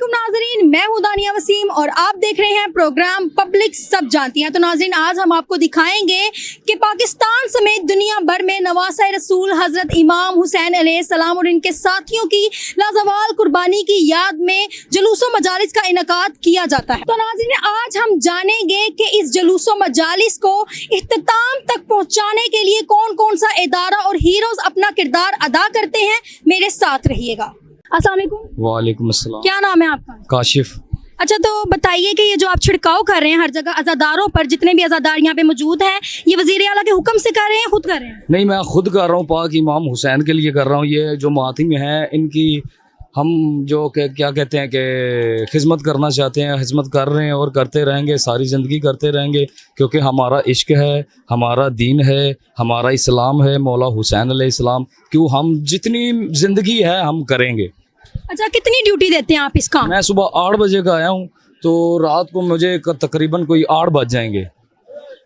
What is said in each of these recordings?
वालेकुम नाजरीन, मैं हूं दानिया वसीम और आप देख रहे हैं प्रोग्राम पब्लिक सब जानती हैं। तो नाजरीन, आज हम आपको दिखाएंगे कि पाकिस्तान समेत दुनिया भर में नवासा रसूल हजरत इमाम हुसैन अलैहिस्सलाम और इनके साथियों की लाजवाल कुर्बानी की याद में जुलूसो मजालिस का इनेकाद किया जाता है। तो नाजरीन, आज हम जानेंगे कि इस जुलूसो मजालिस को इख्तिताम तक पहुँचाने के लिए कौन कौन सा इदारा और हीरोज अपना किरदार अदा करते हैं। मेरे साथ रहिएगा। अस्सलाम वालेकुम। वालेकुम अस्सलाम। क्या नाम है आपका? काशिफ। अच्छा, तो बताइए कि ये जो आप छिड़काव कर रहे हैं हर जगह अज़ादारों पर, जितने भी अज़ादार यहाँ पे मौजूद हैं, ये वज़ीर आला के हुक्म से कर रहे हैं, खुद कर रहे हैं? नहीं, मैं खुद कर रहा हूँ, पाक इमाम हुसैन के लिए कर रहा हूँ। ये जो मातिम हैं इनकी हम जो क्या कहते हैं कि खिदमत करना चाहते हैं, खिदमत कर रहे हैं और करते रहेंगे, सारी ज़िंदगी करते रहेंगे, क्योंकि हमारा इश्क है, हमारा दीन है, हमारा इस्लाम है, मौला हुसैन अलैहिस्सलाम। क्यों, हम जितनी ज़िंदगी है हम करेंगे। अच्छा, कितनी ड्यूटी देते हैं आप इस काम? मैं सुबह 8 बजे का आया हूँ, तो रात को मुझे तकरीबन कोई 8 बज जाएंगे,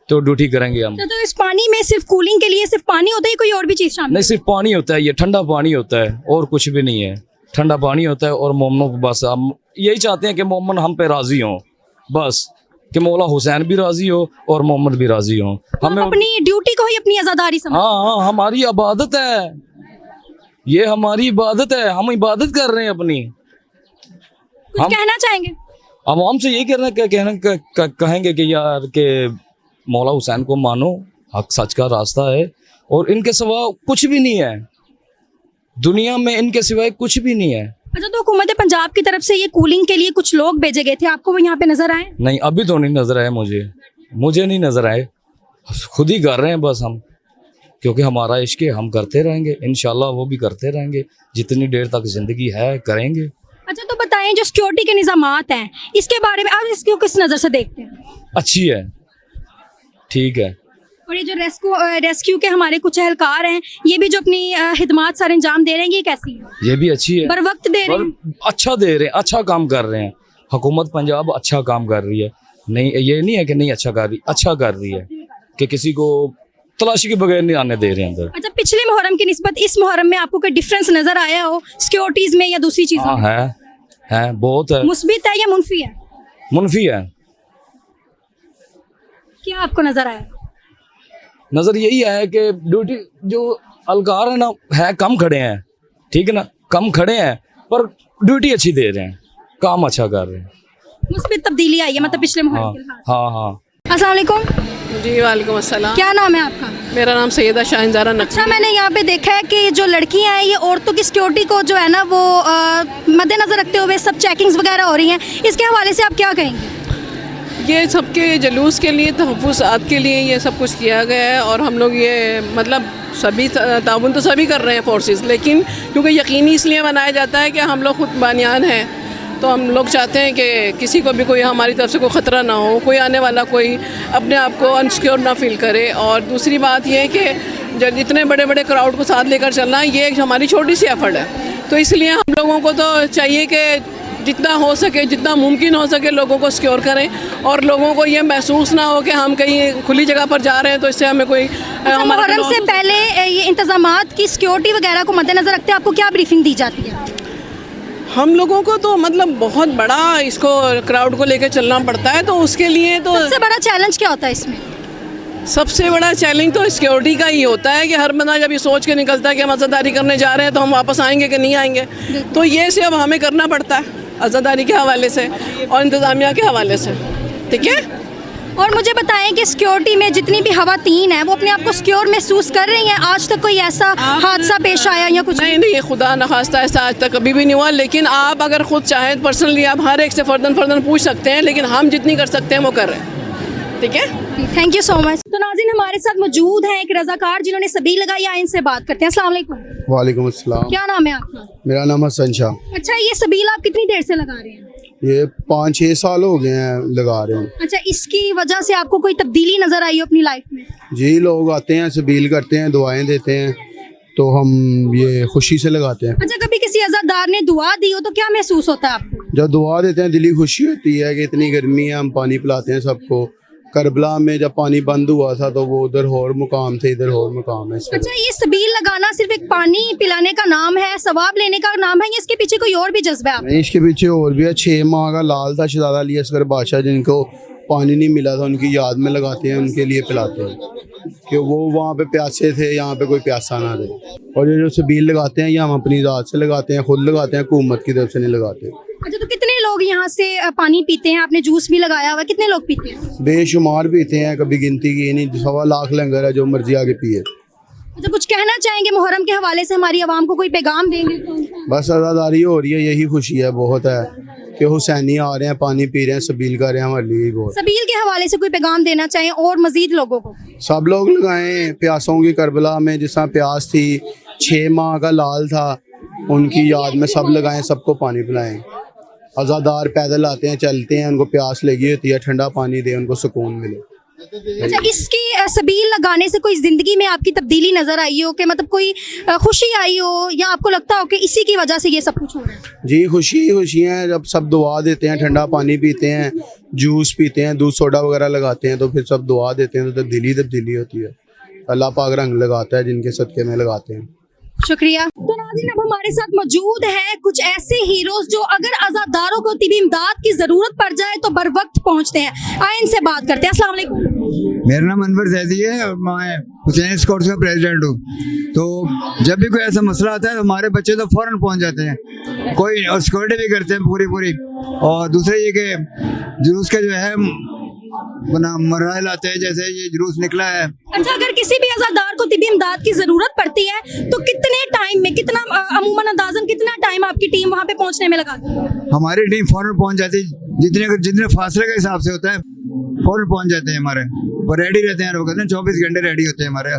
तो ड्यूटी करेंगे हम। तो इस पानी में सिर्फ कूलिंग के लिए सिर्फ पानी होता है, कोई और भी चीज़ शामिल? नहीं, सिर्फ पानी होता है, ये ठंडा पानी होता है और कुछ भी नहीं है। ठंडा पानी होता है और मोमनों को बस हम यही चाहते हैं कि मोमन हम पे राजी हों, बस कि मौला हुसैन भी राजी हो और मोहम्मद भी राजी हो। हमें अपनी ड्यूटी को ही अपनी आज़ादारी समझते हैं। हाँ, हमारी इबादत है, ये हमारी इबादत है, हम इबादत कर रहे हैं अपनी। कुछ कहना चाहेंगे आवाम से? यही कहेंगे कि यार के मौला हुसैन को मानो, हक सच का रास्ता है और इनके सिवा कुछ भी नहीं है दुनिया में, इनके सिवाय कुछ भी नहीं है। अच्छा, तो हुकूमत पंजाब की तरफ से ये कूलिंग के लिए कुछ लोग भेजे गए थे, आपको वो यहाँ पे नजर आए? नहीं, अभी तो नहीं नजर आए, मुझे नहीं नजर आए। खुद ही कर रहे हैं बस हम, क्योंकि हमारा इश्क है, हम करते रहेंगे, इंशाल्लाह वो भी करते रहेंगे, जितनी देर तक जिंदगी है करेंगे। अच्छा, तो बताएं, जो सिक्योरिटी के निजामात हैं इसके बारे में आप इसको किस नज़र से देखते हैं? अच्छी है, ठीक है। और ये जो रेस्क्यू के हमारे कुछ एहलकार हैं, ये भी जो अपनी खिदमात सारे अंजाम दे रहे हैं, ये कैसी है? ये भी अच्छी है, बर वक्त दे रहे हैं, अच्छा दे रहे हैं, अच्छा काम कर रहे हैं। हुकूमत पंजाब अच्छा काम कर रही है, नहीं ये नहीं है कि नहीं अच्छा कर रही, अच्छा कर रही है कि किसी को तलाशी के बगैर नहीं आने दे रहे हैं अंदर। अच्छा, पिछले मुहर्रम की निस्बत इस मुहर्रम में आपको कोई डिफरेंस नजर आया हो सिक्योरिटीज में या दूसरी चीजों में? है, बहुत है। मुस्बित है या मुनफी है? मुनफी है। क्या आपको नजर आया? नजर यही है कि ड्यूटी जो अलकार है ना, है कम खड़े हैं, ठीक है ना, कम खड़े हैं पर ड्यूटी अच्छी दे रहे हैं, काम अच्छा कर रहे हैं। मुस्बित तब्दीली आई है मतलब पिछले मुहर्रम के लिहाज से? हाँ। अस्सलाम वालेकुम। जी वालेकुम अस्सलाम। क्या नाम है आपका? मेरा नाम सैयदा शाहिनजारा नकवी। अच्छा, मैंने यहाँ पे देखा है कि जो लड़कियाँ हैं ये औरतों की सिक्योरिटी को जो है ना वो मद्देनजर रखते हुए सब चेकिंग्स वगैरह हो रही हैं, इसके हवाले से आप क्या कहेंगे? ये सबके जलूस के लिए, तहफ़्फ़ुज़ात के लिए ये सब कुछ किया गया है और हम लोग ये मतलब सभी ताउन तो सभी कर रहे हैं फोर्सेस, लेकिन क्योंकि यकीनी इसलिए बनाया जाता है कि हम लोग खुद बानियान हैं, तो हम लोग चाहते हैं कि किसी को भी कोई हमारी तरफ से कोई ख़तरा ना हो, कोई आने वाला कोई अपने आप को अनसिक्योर ना फील करे। और दूसरी बात ये है कि जब इतने बड़े बड़े क्राउड को साथ लेकर चलना ये एक हमारी छोटी सी एफर्ट है, तो इसलिए हम लोगों को तो चाहिए कि जितना हो सके, जितना मुमकिन हो सके लोगों को सिक्योर करें और लोगों को ये महसूस ना हो कि हम कहीं खुली जगह पर जा रहे हैं तो इससे हमें कोई मुहर्रम से पहले ये इंतजामात की सिक्योरिटी वगैरह को मद्देनजर रखते हैं आपको क्या ब्रीफिंग दी जाती है? हम लोगों को तो मतलब बहुत बड़ा इसको क्राउड को लेकर चलना पड़ता है, तो उसके लिए तो सबसे बड़ा चैलेंज क्या होता है इसमें? सबसे बड़ा चैलेंज तो सिक्योरिटी का ही होता है कि हर बंदा जब ये सोच के निकलता है कि हम आज़ादारी करने जा रहे हैं तो हम वापस आएंगे कि नहीं आएंगे, तो ये से अब हमें करना पड़ता है आज़ादारी के हवाले से और इंतज़ामिया के हवाले से, ठीक है। और मुझे बताएं कि सिक्योरिटी में जितनी भी खवातीन हैं वो अपने आप को सिक्योर महसूस कर रही हैं? आज तक कोई ऐसा हादसा पेश आया या कुछ? नहीं, खुदा न खास्ता ऐसा आज तक कभी भी नहीं हुआ, लेकिन आप अगर खुद चाहें पर्सनली आप हर एक से फर्दन पूछ सकते हैं, लेकिन हम जितनी कर सकते हैं वो कर रहे हैं, ठीक है। Thank you so much. तो नाज़रीन, हमारे साथ मौजूद हैं एक रज़ाकार जिन्होंने सबील लगाई, इनसे बात करते हैं। अस्सलाम वालेकुम। वालेकुम अस्सलाम। क्या नाम है आपका? मेरा नाम हसन शाह। अच्छा, ये सबील आप कितनी देर से लगा रहे हैं? ये 5-6 साल हो गए हैं लगा रहे हैं। अच्छा, इसकी वजह से आपको कोई तब्दीली नजर आई हो अपनी लाइफ में? जी, लोग आते हैं, सबील करते हैं, दुआएं देते हैं, तो हम ये खुशी से लगाते हैं। अच्छा, कभी किसी अज़ादार ने दुआ दी हो तो क्या महसूस होता है आपको? जब दुआ देते हैं दिली खुशी होती है कि इतनी गर्मी है, हम पानी पिलाते हैं सबको, करबला में जब पानी बंद हुआ था तो वो उधर और मुकाम थे, इधर और मुकाम है। इस तरह अच्छा, ये सबील लगाना सिर्फ एक पानी पिलाने का नाम है, सवाब लेने का नाम है, या इसके पीछे कोई और भी जज्बा है? नहीं, इसके पीछे और भी है। 6 माह का लाल था शहजादा अली असगर बादशाह, जिनको पानी नहीं मिला था उनकी याद में लगाते हैं, उनके लिए पिलाते हैं कि वो वहाँ पे प्यासे थे, यहाँ पे कोई प्यासा ना रहे। और ये जो सबील लगाते हैं ये हम अपनी ज़ात से लगाते हैं, खुद लगाते हैं, हुकूमत की तरफ से नहीं लगाते। अच्छा, तो कितने लोग यहाँ से पानी पीते हैं? आपने जूस भी लगाया हुआ है, कितने लोग पीते हैं? बेशुमार पीते हैं, कभी गिनती की नहीं। 1.25 लाख लंगर है, जो मर्जी आगे पिए। अच्छा, कुछ कहना चाहेंगे मुहर्रम के हवाले से, हमारी आवाम को कोई पैगाम देंगे? बस आज़ादारी हो रही है, यही खुशी है बहुत है कि हुसैनी आ रहे हैं, पानी पी रहे हैं, सबील कर रहे हैं, हमारे लिए बहुत। सबील के हवाले से कोई पैगाम देना चाहें और मजीद लोगों को? सब लोग लगाएं, प्यासों की करबला में जिस तरह प्यास थी, 6 माह का लाल था, उनकी याद में सब लगाएं, सबको पानी पिलाएं। आज़ादार पैदल आते हैं, चलते हैं, उनको प्यास लगी होती है, ठंडा पानी दें, उनको सुकून मिले। अच्छा, इसकी सबील लगाने से कोई जिंदगी में आपकी तब्दीली नजर आई हो, कि मतलब कोई खुशी आई हो, या आपको लगता हो कि इसी की वजह से ये सब कुछ हो रहा है? जी, खुशी है। जब सब दुआ देते हैं, ठंडा पानी पीते हैं, जूस पीते हैं, दूध सोडा वगैरह लगाते हैं, तो फिर सब दुआ देते हैं, तो तब्दीली होती है। अल्लाह पाक रंग लगाता है जिनके सदके में लगाते हैं। शुक्रिया। तो नाज़रीन, अब हमारे साथ मौजूद हैं कुछ ऐसे हीरोज जो अगर आज़ादारों को तिबी इमदाद की जरूरत पड़ जाए तो बर वक्त पहुंचते हैं। आए इनसे बात करते हैं। अस्सलाम वालेकुम। मेरा नाम अनवर जैदी है और मैं हुसैन स्काउट्स का प्रेसिडेंट हूँ। तो जब भी कोई ऐसा मसला आता है तो हमारे बच्चे तो फ़ौरन पहुँच जाते हैं, कोई और सिक्योरिटी भी करते हैं पूरी। और दूसरा ये कि जुलूस का जो है मराहल आते हैं, जैसे ये जुलूस निकला है। अच्छा, अगर किसी भी आज़ादार को तिबी इमदाद की जरूरत पड़ती है तो कितने टाइम में, कितना अमूमन अंदाजन कितना टाइम आपकी टीम वहाँ पे पहुँचने में लगाती है? हमारी टीम फ़ौरन पहुँच जाती है, जितने फासले के हिसाब से होता है फ़ौरन पहुँच जाते हैं हमारे, और रेडी रहते हैं। लोग 24 घंटे रेडी होते हैं हमारे।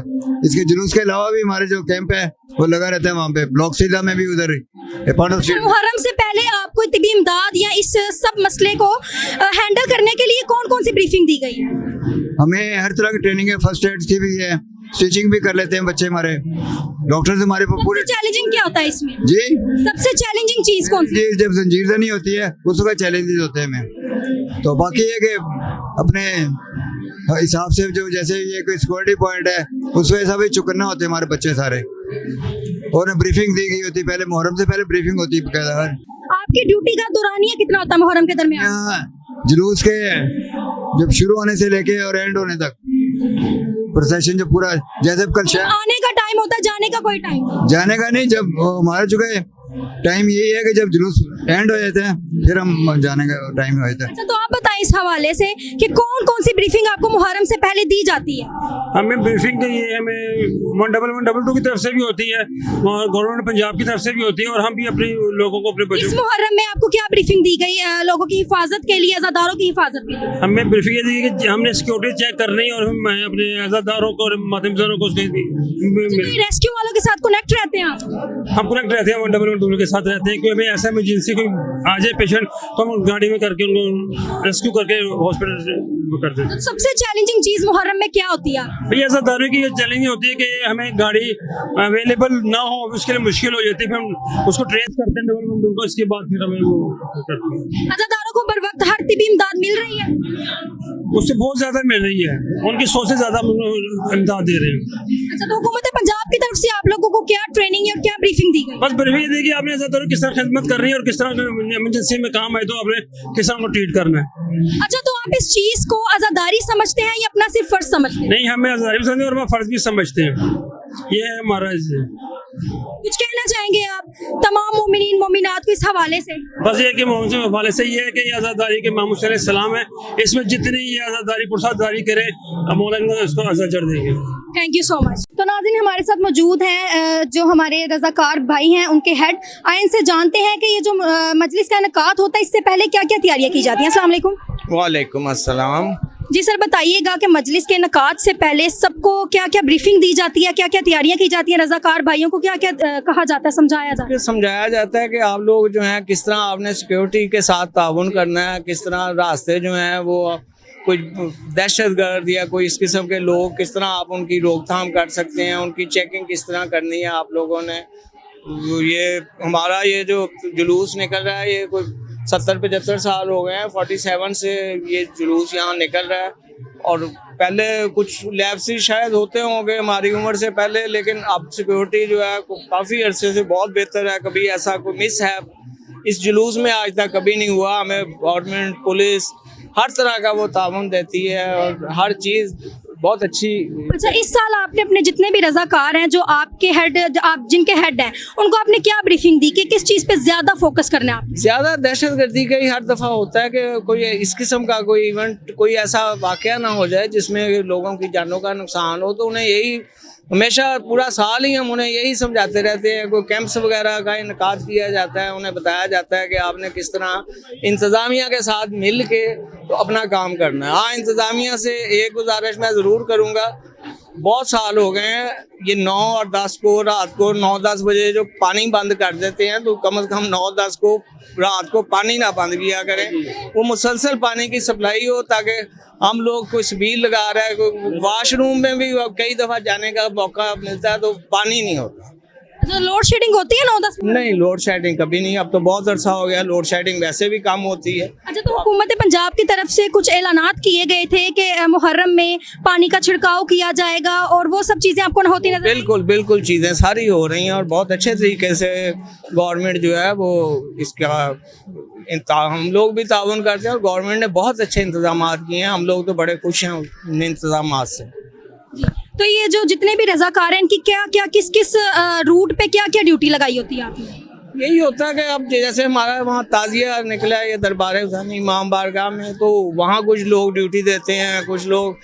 इसके जुलूस के अलावा भी हमारे जो कैंप है वो लगा रहता है वहाँ पे, ब्लॉक सीधा में भी, उधर मुहर्रम से पहले आपको तिबी इमदाद या इस सब मसले को हैंडल करने के लिए कौन कौन सी ब्रीफिंग दी गई है? हमें हर तरह की ट्रेनिंग है, फर्स्ट एड की भी है, स्टिचिंग भी कर लेते हैं बच्चे हमारे। डॉक्टर हमारे पूरे। चैलेंजिंग क्या होता है इसमें? जी, सबसे चैलेंजिंग चीज कौन सी? जब जंजीरदानी होती है उसका चैलेंजेस होते हैं हमें। तो बाकी ये कि अपने हिसाब से जो जैसे ये कोई सिक्योरिटी पॉइंट है उस वजह से भी चुकना होते हैं हमारे बच्चे सारे, और ब्रीफिंग दी गई होती है पहले, मुहर्रम से पहले ब्रीफिंग होती है बकायदा। आपकी ड्यूटी का दौरानिया कितना होता है मुहर्रम के दरमियान? यहाँ जुलूस के जब शुरू होने से लेके और एंड होने तक प्रोसेशन जो पूरा, जैसे कल आने का टाइम होता है, जाने का कोई टाइम? जाने का नहीं, जब हमारा चुके टाइम यही है कि जब जुलूस एंड हो जाते हैं फिर हम जाने का टाइम हो जाता है। अच्छा, तो आप बताएं इस हवाले से कि कौन कौन सी ब्रीफिंग आपको मुहर्रम से पहले दी जाती है? हमें ब्रीफिंग के लिए हमें 11122 की तरफ से भी होती है और गवर्नमेंट पंजाब की तरफ से भी होती है, और हम भी अपने लोगों को अपने बच्चों। इस मुहर्रम में आपको क्या ब्रीफिंग दी गई लोगों की हिफाजत के लिए, आज़ादारों की हिफाजत के लिए? हमें ब्रीफिंग ये दी कि हमने सिक्योरिटी चेक करनी है और हम अपने आज़ादारों को और मातमजारों को रेस्क्यू वालों के साथ कनेक्ट रहते हैं आप? हम कनेक्ट रहते हैं, 11122 के साथ रहते हैं। क्योंकि हमें ऐसा इमरजेंसी कोई आ जाए पेशेंट तो हम गाड़ी में करके उनको रेस्क्यू करके हॉस्पिटल कर देते हैं। सबसे चैलेंजिंग चीज मुहर्रम में क्या होती है? भैया आज़ादारों की ये चैलेंज होती है कि हमें गाड़ी अवेलेबल ना हो, उसके लिए मुश्किल हो जाती है, फिर हम उसको ट्रेस करते हैं 111 को, इसके बाद फिर हमें वो करते हैं। आज़ादारों को बर वक्त हर तिबी इमदाद मिल रही है? उससे बहुत ज्यादा मिल रही है, उनकी 100 से ज्यादा इमदाद दे रहे हैं। अच्छा, तो हुकूमत पंजाब की तरफ से आप लोगों को क्या ट्रेनिंग और क्या ब्रीफिंग दी गई? बस ब्रीफिंग दी कि आपने आज़ादारों किस तरह खिदमत करनी है और किस तरह इमरजेंसी में काम आए तो आपने किस तरह उनको ट्रीट करना है। अच्छा, तो आप इस चीज को आज़ादारी समझते हैं या अपना सिर्फ फर्ज समझते हैं? नहीं, हमें आज़ादारी भी समझते हैं और हम फर्ज भी समझते हैं। ये है हमारा। कुछ कहना चाहेंगे आप तमाम मोमिनीन मोमिनात को इस हवाले से? बस ये कि मोहम्मद के हवाले से ये है कि ये आज़ादारी के मामूस अलैहिस्सलाम है, इसमें जितनी ये आज़ादारी पुरसादारी करे मौला उसको अजर देंगे। Thank you so much. तो नाज़रीन, हमारे साथ मौजूद हैं जो हमारे रज़ाकार भाई हैं, उनके हेड। आए इनसे जानते हैं कि ये जो मजलिस का इनेकात होता है इससे पहले क्या क्या तैयारियां की जाती हैं। अस्सलाम वालेकुम। वालेकुम अस्सलाम। जी सर, बताइएगा कि मजलिस के इनेकात से पहले सबको क्या क्या ब्रीफिंग दी जाती है, क्या क्या तैयारियां की जाती हैं, रज़ाकार भाइयों को क्या क्या कहा जाता है, समझाया जाता है? समझाया जाता है कि आप लोग जो हैं किस तरह आपने सिक्योरिटी के साथ ताउन करना है, किस तरह रास्ते जो हैं वो कुछ दहशतगर्द या कोई इस किस्म के लोग किस तरह आप उनकी रोकथाम कर सकते हैं, उनकी चेकिंग किस तरह करनी है आप लोगों ने। ये हमारा ये जो जुलूस निकल रहा है ये कोई 70-75 साल हो गए हैं, 47 से ये जुलूस यहाँ निकल रहा है। और पहले कुछ लैप्सेस शायद होते होंगे हमारी उम्र से पहले, लेकिन अब सिक्योरिटी जो है काफ़ी अरसे से बहुत बेहतर है। कभी ऐसा कोई मिस है इस जुलूस में आज तक कभी नहीं हुआ। हमें गवर्नमेंट, पुलिस हर तरह का वो ताउन देती है और हर चीज़ बहुत अच्छी। अच्छा, इस साल आपने अपने जितने भी रजाकार हैं, जो आपके हेड, आप जिनके हेड हैं, उनको आपने क्या ब्रीफिंग दी कि किस चीज़ पे ज़्यादा फोकस करना है आपने? ज़्यादा दहशतगर्दी का ही हर दफ़ा होता है कि कोई इस किस्म का कोई इवेंट, कोई ऐसा वाक़या ना हो जाए जिसमें लोगों की जानों का नुकसान हो। तो उन्हें यही हमेशा पूरा साल ही हम उन्हें यही समझाते रहते हैं। कोई कैंप्स वगैरह का इनकाद किया जाता है, उन्हें बताया जाता है कि आपने किस तरह इंतज़ामिया के साथ मिल के तो अपना काम करना है। हाँ, इंतज़ामिया से एक गुजारिश मैं ज़रूर करूँगा, बहुत साल हो गए हैं ये 9 और 10 को रात को 9-10 बजे जो पानी बंद कर देते हैं, तो कम से कम 9-10 को रात को पानी ना बंद किया करें। वो मुसलसल पानी की सप्लाई हो, ताकि हम लोग कोई सबील लगा रहा है, कोई वॉशरूम में भी कई दफ़ा जाने का मौका मिलता है तो पानी नहीं होता। अच्छा, लोड शेडिंग होती है 9-10? नहीं, लोड शेडिंग कभी नहीं। अब तो बहुत अरसा हो गया, लोड शेडिंग वैसे भी कम होती है। अच्छा, तो हुकूमत पंजाब की तरफ से कुछ ऐलानात किए गए थे कि मुहर्रम में पानी का छिड़काव किया जाएगा और वो सब चीज़ें आपको होती नजर आई? बिल्कुल बिल्कुल, चीज़ें सारी हो रही हैं और बहुत अच्छे तरीके से गवर्नमेंट जो है वो इसका हम लोग भी ताउन करते हैं और गवर्नमेंट ने बहुत अच्छे इंतजाम किए हैं। हम लोग तो बड़े खुश हैं उन इंतजाम से। जी। तो ये जो जितने भी रजाकार हैं, इनकी क्या क्या किस किस रूट पे क्या क्या ड्यूटी लगाई होती है आपने? यही होता है कि अब जैसे हमारा वहाँ ताज़िया निकला है ये दरबार हुसैन इमाम बारगाह में, तो वहाँ कुछ लोग ड्यूटी देते हैं, कुछ लोग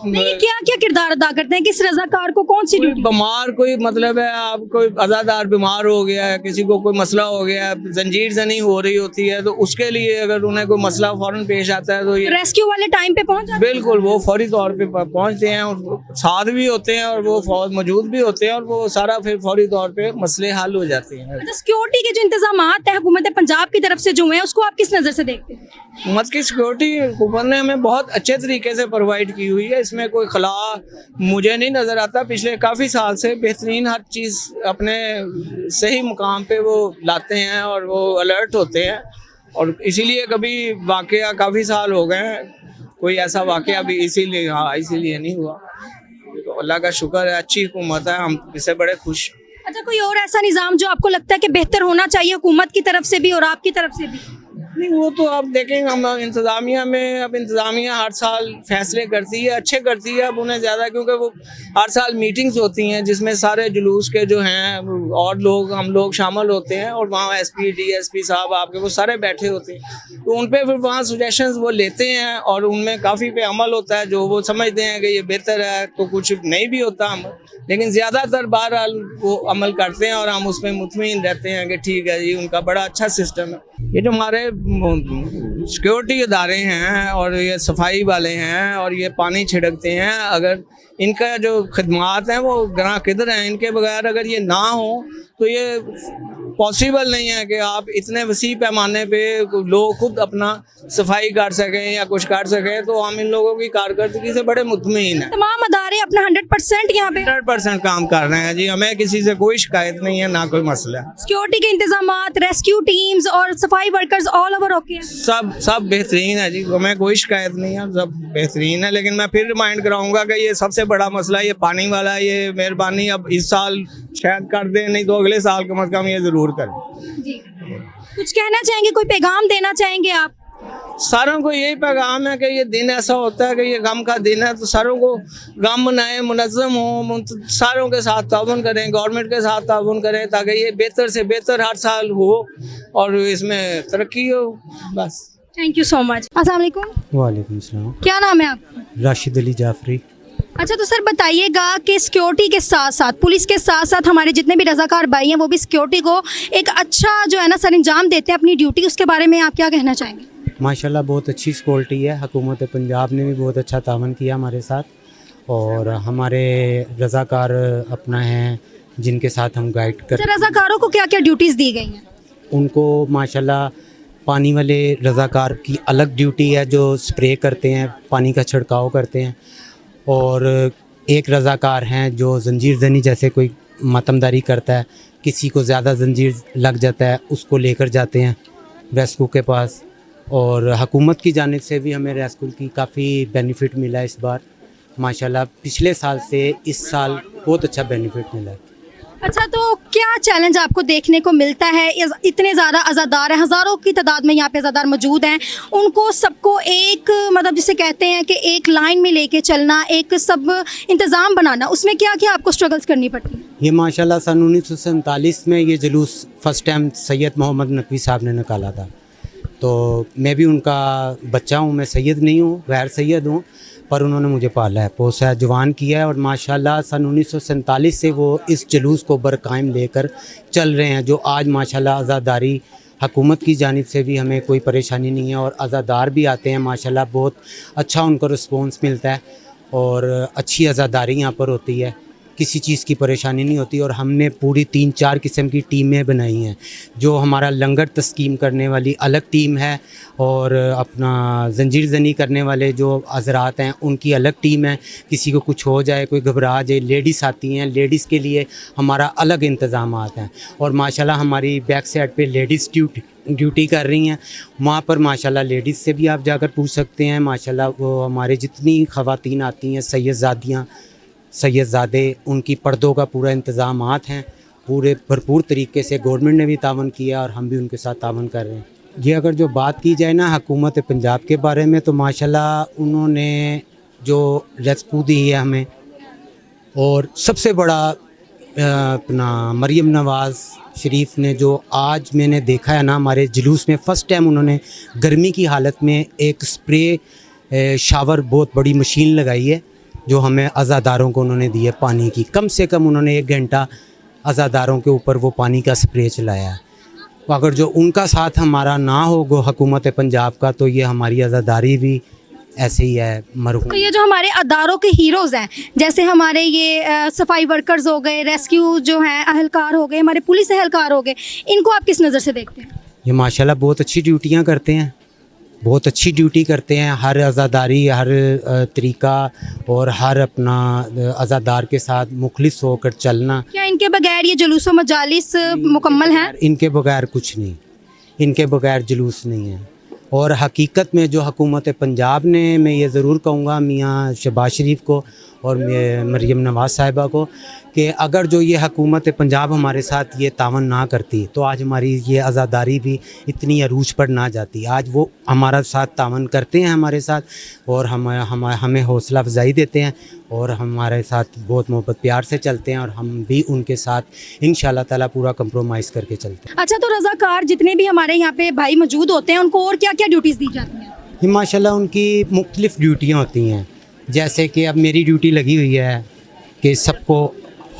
नहीं, क्या क्या किरदार अदा करते हैं? किस रजाकार को कौन सी ड्यूटी? बीमार, कोई मतलब है आप कोई अज़ादार बीमार हो गया है, किसी को कोई मसला हो गया है, जंजीर जनी हो रही होती है, तो उसके लिए अगर उन्हें कोई मसला फ़ौरन पेश आता है तो ये रेस्क्यू वाले टाइम पे पहुंच जाते हैं? बिल्कुल, वो फौरी तौर पे पहुंचते हैं और साथ भी होते हैं और वो फौज मौजूद भी होते हैं और वो सारा फिर फौरी तौर पे मसले हल हो जाते हैं। अच्छा, सिक्योरिटी के जो इंतजाम है हुकूमत पंजाब की तरफ से जो है, उसको आप किस नज़र से देखते हैं? हुकूमत की सिक्योरिटी हुकूमत ने हमें बहुत अच्छे तरीके से प्रोवाइड की हुई है, इसमें कोई खला मुझे नहीं नज़र आता। पिछले काफ़ी साल से बेहतरीन हर चीज़ अपने सही मुकाम पे वो लाते हैं और वो अलर्ट होते हैं और इसीलिए कभी वाक़या काफ़ी साल हो गए हैं, कोई ऐसा वाक़या भी इसीलिए नहीं हुआ। तो अल्लाह का शुक्र है, अच्छी हुकूमत है, हम इससे बड़े खुश। अच्छा, कोई और ऐसा निज़ाम जो आपको लगता है कि बेहतर होना चाहिए हुकूमत की तरफ से भी और आपकी तरफ से भी? नहीं, वो तो आप देखेंगे हम इंतज़ामिया में, अब इंतज़ामिया हर साल फैसले करती है, अच्छे करती है। अब उन्हें ज़्यादा क्योंकि वो हर साल मीटिंग्स होती हैं जिसमें सारे जुलूस के जो हैं और लोग हम लोग शामिल होते हैं और वहाँ SP DSP साहब आपके वो सारे बैठे होते हैं, तो उन पर फिर वहाँ सुजेशंस वो लेते हैं और उनमें काफ़ी पे अमल होता है। जो वो समझते हैं कि ये बेहतर है तो कुछ नहीं भी होता अमल, लेकिन ज़्यादातर बहरहाल वो अमल करते हैं और हम उसमें मुतमईन रहते हैं कि ठीक है जी, उनका बड़ा अच्छा सिस्टम है। ये जो हमारे सिक्योरिटी इदारे हैं और ये सफाई वाले हैं और ये पानी छिड़कते हैं, अगर इनका जो खदमात हैं वो ग्रां किधर हैं, इनके बगैर अगर ये ना हो तो ये पॉसिबल नहीं है कि आप इतने वसी पैमाने पे लोग खुद अपना सफाई कर सकें या कुछ कर सकें। तो हम इन लोगों की कारकर्दगी से बड़े मुतमईन हैं। तमाम अदारे अपना 100% यहाँ पे 100% काम कर रहे हैं जी, हमें किसी से कोई शिकायत नहीं है, ना कोई मसला। सिक्योरिटी के इंतजामात, रेस्क्यू टीम्स और सफाई वर्कर्स ऑल ओवर ओके हैं? सब बेहतरीन है जी, हमें कोई शिकायत नहीं है, सब बेहतरीन है। लेकिन मैं फिर रिमाइंड कराऊंगा कि ये सबसे बड़ा मसला ये पानी वाला है, ये मेहरबानी अब इस साल शायद कर दें, नहीं तो अगले साल कम से कम ये ज़रूर करें। जी, कुछ कहना चाहेंगे, कोई पैगाम देना चाहेंगे आप? सारों को यही पैगाम है कि ये दिन ऐसा होता है कि ये गम का दिन है, तो सारों को गम मनाएं, मुनज़्ज़म हो, सारों के साथ ताउन करें, गवर्नमेंट के साथ ताउन करें ताकि ये बेहतर से बेहतर हर साल हो और इसमें तरक्की हो। बस, थैंक यू सो मच। अस्सलाम वालेकुम। वालेकुम सलाम। क्या नाम है आपका? राशिद अली जाफरी। अच्छा, तो सर बताइएगा कि सिक्योरिटी के साथ साथ, पुलिस के साथ साथ हमारे जितने भी रजाकार भाई हैं वो भी सिक्योरिटी को एक अच्छा जो है ना सर अंजाम देते हैं अपनी ड्यूटी, उसके बारे में आप क्या कहना चाहेंगे? माशाल्लाह बहुत अच्छी सिक्योरिटी है, हुकूमत पंजाब ने भी बहुत अच्छा तावन किया हमारे साथ और हमारे रजाकार अपना हैं जिनके साथ हम गाइड कर। रजाकारों को क्या क्या ड्यूटीज़ दी गई हैं? उनको माशाल्लाह पानी वाले रजाकार की अलग ड्यूटी है जो स्प्रे करते हैं, पानी का छिड़काव करते हैं, और एक रजाकार हैं जो जंजीर जनी जैसे कोई मातमदारी करता है, किसी को ज़्यादा जंजीर लग जाता है उसको लेकर जाते हैं रेस्क्यू के पास, और हुकूमत की जानिब से भी हमें रेस स्कूल की काफ़ी बेनिफिट मिला इस बार माशाल्लाह। पिछले साल से इस साल बहुत अच्छा बेनिफिट मिला है। अच्छा, तो क्या चैलेंज आपको देखने को मिलता है? इतने ज़्यादा अज़ादार हैं, हज़ारों की तादाद में यहाँ पे अज़ादार मौजूद हैं, उनको सबको एक मतलब जिसे कहते हैं कि एक लाइन में लेके चलना, एक सब इंतज़ाम बनाना, उसमें क्या क्या आपको स्ट्रगल्स करनी पड़ती है? ये माशाल्लाह सन 1947 में ये जुलूस फ़र्स्ट टाइम सैयद मोहम्मद नकवी साहब ने निकाला था। तो मैं भी उनका बच्चा हूँ, मैं सैयद नहीं हूँ, गैर सैयद हूँ, पर उन्होंने मुझे पाला है, पोसा है, जवान किया है। और माशाल्लाह सन 1947 से वो इस जुलूस को बरकायम लेकर चल रहे हैं, जो आज माशाल्लाह आज़ादारी हुकूमत की जानिब से भी हमें कोई परेशानी नहीं है। और आज़ादार भी आते हैं माशाल्लाह, बहुत अच्छा उनको रिस्पॉन्स मिलता है और अच्छी आज़ादारी यहाँ पर होती है, किसी चीज़ की परेशानी नहीं होती। और हमने पूरी 3-4 किस्म की टीमें बनाई हैं। जो हमारा लंगर तस्कीम करने वाली अलग टीम है और अपना जंजीर जनी करने वाले जो हज़रात हैं उनकी अलग टीम है। किसी को कुछ हो जाए, कोई घबरा जाए, लेडीज़ आती हैं, लेडीज़ के लिए हमारा अलग इंतज़ामात हैं। और माशाल्लाह हमारी बैक साइड पे लेडीज़ ड्यूटी कर रही हैं, वहाँ पर माशाल्लाह लेडीज़ से भी आप जाकर पूछ सकते हैं। माशाल्लाह वो हमारे जितनी ख़वातीन आती हैं, सैयदज़ादे, उनकी पर्दों का पूरा इंतज़ामात हैं, पूरे भरपूर तरीके से गवर्नमेंट ने भी तावन किया और हम भी उनके साथ तावन कर रहे हैं। ये अगर जो बात की जाए ना हुकूमत पंजाब के बारे में, तो माशाल्लाह उन्होंने जो रेस्क्यू दी है हमें, और सबसे बड़ा अपना मरियम नवाज़ शरीफ ने जो आज मैंने देखा है ना हमारे जुलूस में, फ़र्स्ट टाइम उन्होंने गर्मी की हालत में एक स्प्रे शावर बहुत बड़ी मशीन लगाई है, जो हमें अज़ादारों को उन्होंने दी है पानी की। कम से कम उन्होंने 1 घंटा अज़ादारों के ऊपर वो पानी का स्प्रे चलाया है। अगर जो उनका साथ हमारा ना हो गो हुकूमत पंजाब का, तो ये हमारी आज़ादारी भी ऐसे ही है मरहूम। तो ये जो हमारे अदारों के हीरोज़ हैं, जैसे हमारे ये सफाई वर्कर्स हो गए, रेस्क्यू जो हैं अहलकार हो गए, हमारे पुलिस अहलकार हो गए, इनको आप किस नज़र से देखते हैं? ये माशाल्लाह बहुत अच्छी ड्यूटियाँ करते हैं, बहुत अच्छी ड्यूटी करते हैं। हर आज़ादारी, हर तरीका और हर अपना आज़ादार के साथ मुखलिस होकर चलना। क्या इनके बगैर ये जुलूस व मजालिस मुकम्मल हैं? इनके बगैर कुछ नहीं, इनके बगैर जुलूस नहीं है। और हकीकत में जो हुकूमत पंजाब ने, मैं ये ज़रूर कहूँगा मियाँ शहबाज शरीफ को और मरियम नवाज़ साहिबा को, कि अगर जो ये हुकूमत पंजाब हमारे साथ ये तावन ना करती, तो आज हमारी ये आज़ादारी भी इतनी अरूज पर ना जाती। आज वो हमारा साथ तावन करते हैं हमारे साथ, और हमें हौसला अफजाई देते हैं और हमारे साथ बहुत मोहब्बत प्यार से चलते हैं, और हम भी उनके साथ इंशाअल्लाह ताला पूरा कंप्रोमाइज़ करके चलते हैं। अच्छा, तो रज़ाकार जितने भी हमारे यहाँ पे भाई मौजूद होते हैं, उनको और क्या क्या ड्यूटीज़ दी जाती हैं? ये माशाल्लाह उनकी मुख्तलिफ़ ड्यूटियाँ होती हैं। जैसे कि अब मेरी ड्यूटी लगी हुई है कि सबको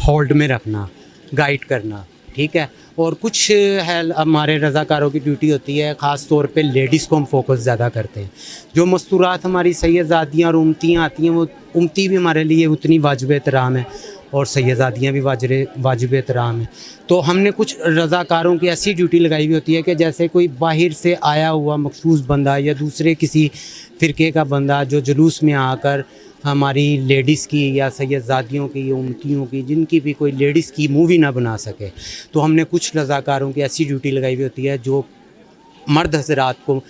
होल्ड में रखना, गाइड करना, ठीक है। और कुछ है हमारे रज़ाकारों की ड्यूटी होती है, ख़ास तौर पे लेडीज़ को हम फोकस ज़्यादा करते हैं। जो मस्तूरात हमारी सैयदज़ादियाँ और उम्मतियाँ आती हैं, वो उम्मती भी हमारे लिए उतनी वाजिब एहतराम है और सैयदज़ादियाँ भी वाजिब एहतराम है। तो हमने कुछ रज़ाकारों की ऐसी ड्यूटी लगाई हुई होती है कि जैसे कोई बाहर से आया हुआ मखसूस बंदा या दूसरे किसी फ़िरके का बंदा जो जुलूस में आकर हमारी लेडीज़ की या सैयदज़ादियों की या उम्मतियों की, जिनकी भी कोई लेडीज़ की मूवी ना बना सके, तो हमने कुछ रज़ाकारों की ऐसी ड्यूटी लगाई हुई होती है जो मर्द हज़रात को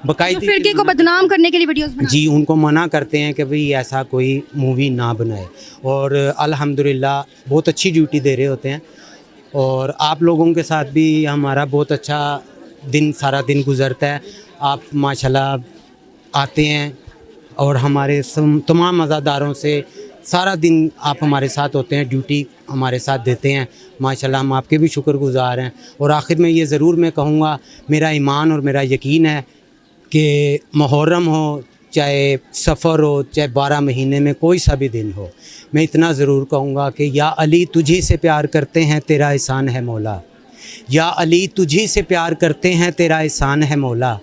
बाकायदे फिरके को बदनाम करने के लिए वीडियोस बनाते जी उनको मना करते हैं कि भाई ऐसा कोई मूवी ना बनाए। और अल्हम्दुलिल्लाह बहुत अच्छी ड्यूटी दे रहे होते हैं, और आप लोगों के साथ भी हमारा बहुत अच्छा दिन, सारा दिन गुज़रता है। आप माशाल्लाह आते हैं और हमारे तमाम अज़ादारों से सारा दिन आप हमारे साथ होते हैं, ड्यूटी हमारे साथ देते हैं। माशाल्लाह हम आपके भी शुक्रगुज़ार हैं। और आखिर में ये ज़रूर मैं कहूँगा, मेरा ईमान और मेरा यकीन है कि मुहर्रम हो, चाहे सफ़र हो, चाहे 12 महीने में कोई सा भी दिन हो, मैं इतना ज़रूर कहूँगा कि या अली तुझी से प्यार करते हैं तेरा एहसान है मौला, या अली तुझी से प्यार करते हैं तेरा एहसान है मौला,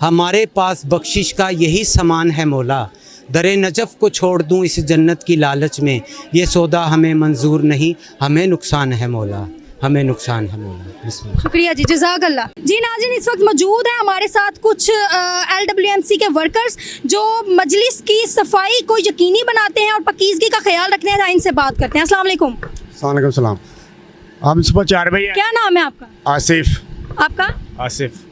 हमारे पास बख्शिश का यही सामान है मौला, दरे नजफ़ को छोड़ दूँ इस जन्नत की लालच में, ये सौदा हमें मंजूर नहीं, हमें नुकसान है मौला, हमें नुकसान है मौला। बिस्मिल्लाह। शुक्रिया जी, जज़ाकल्लाह जी। नाज़रीन, इस वक्त मौजूद हैं हमारे साथ कुछ LWMC के वर्कर्स जो मजलिस की सफाई को यकीनी बनाते हैं और पाकीज़गी का ख्याल रखते हैं। इनसे बात करते हैं। अस्सलाम वालेकुम। वालेकुम सलाम। हम सुबह 4 बजे। क्या नाम है आपका? आसिफ। आपका? आसिफ।